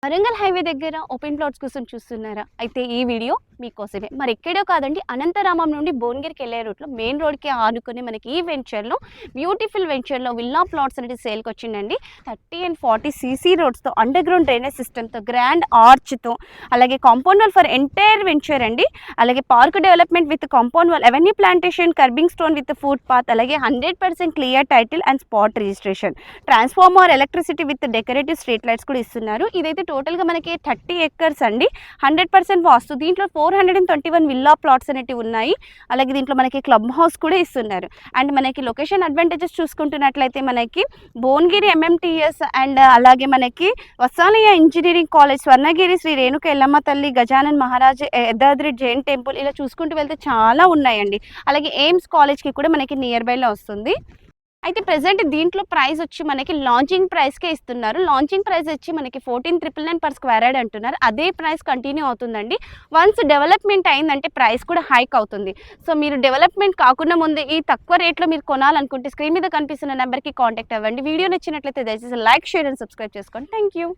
Warangal highway దగ్గర open plots కోసం చూస్తున్నారా? అయితే ఈ వీడియో మీకోసమే. మరి ఎక్కడో కాదండి, అనంతరామం నుండి భువనగిరికి వెళ్ళే రూట్లో మెయిన్ రోడ్కి ఆనుకొని మనకి ఈ వెంచర్లో బ్యూటిఫుల్ వెంచర్లో విల్లా ప్లాట్స్ అనేది సేల్కి వచ్చిందండి. 30 and 40 సీసీ రోడ్స్తో, అండర్ గ్రౌండ్ డ్రైనేజ్ సిస్టమ్తో, గ్రాండ్ ఆర్చ్తో, అలాగే compound wall for entire venture అండి. అలాగే park development with compound wall, avenue plantation, curbing stone with foot path, అలాగే 100% clear title and spot registration, transformer, electricity with decorative street lights కూడా ఇస్తున్నారు. ఇదైతే టోటల్గా మనకి 30 acres అండి. 100% వాస్తు. దీంట్లో 421 విల్లా ప్లాట్స్ అనేటివి ఉన్నాయి. అలాగే దీంట్లో మనకి క్లబ్ హౌస్ కూడా ఇస్తున్నారు. అండ్ మనకి లొకేషన్ అడ్వాంటేజెస్ చూసుకుంటున్నట్లయితే మనకి భువనగిరి MMTS అండ్ అలాగే మనకి వసాలయ ఇంజనీరింగ్ కాలేజ్, స్వర్ణగిరి శ్రీ రేణుక ఎల్లమ్మ తల్లి, గజానన్ మహారాజ్, యదాద్రి జైన్ టెంపుల్, ఇలా చూసుకుంటూ వెళ్తే చాలా ఉన్నాయండి. అలాగే ఎయిమ్స్ కాలేజ్కి కూడా మనకి నియర్ బైలో వస్తుంది. అయితే ప్రెజెంట్ దీంట్లో ప్రైస్ వచ్చి మనకి లాంచింగ్ ప్రైస్కే ఇస్తున్నారు. లాంచింగ్ ప్రైస్ వచ్చి మనకి 14,999 per square yard అంటున్నారు. అదే ప్రైస్ కంటిన్యూ అవుతుందండి. వన్స్ డెవలప్మెంట్ అయిందంటే ప్రైస్ కూడా హైక్ అవుతుంది. సో మీరు డెవలప్మెంట్ కాకుండా ముందే ఈ తక్కువ రేట్లో మీరు కొనాలనుకుంటే స్క్రీన్ మీద కనిపిస్తున్న నెంబర్కి కాంటాక్ట్ అవ్వండి. వీడియో నచ్చినట్లయితే దయచేసి లైక్, షేర్ అండ్ సబ్స్క్రైబ్ చేసుకోండి. Thank you.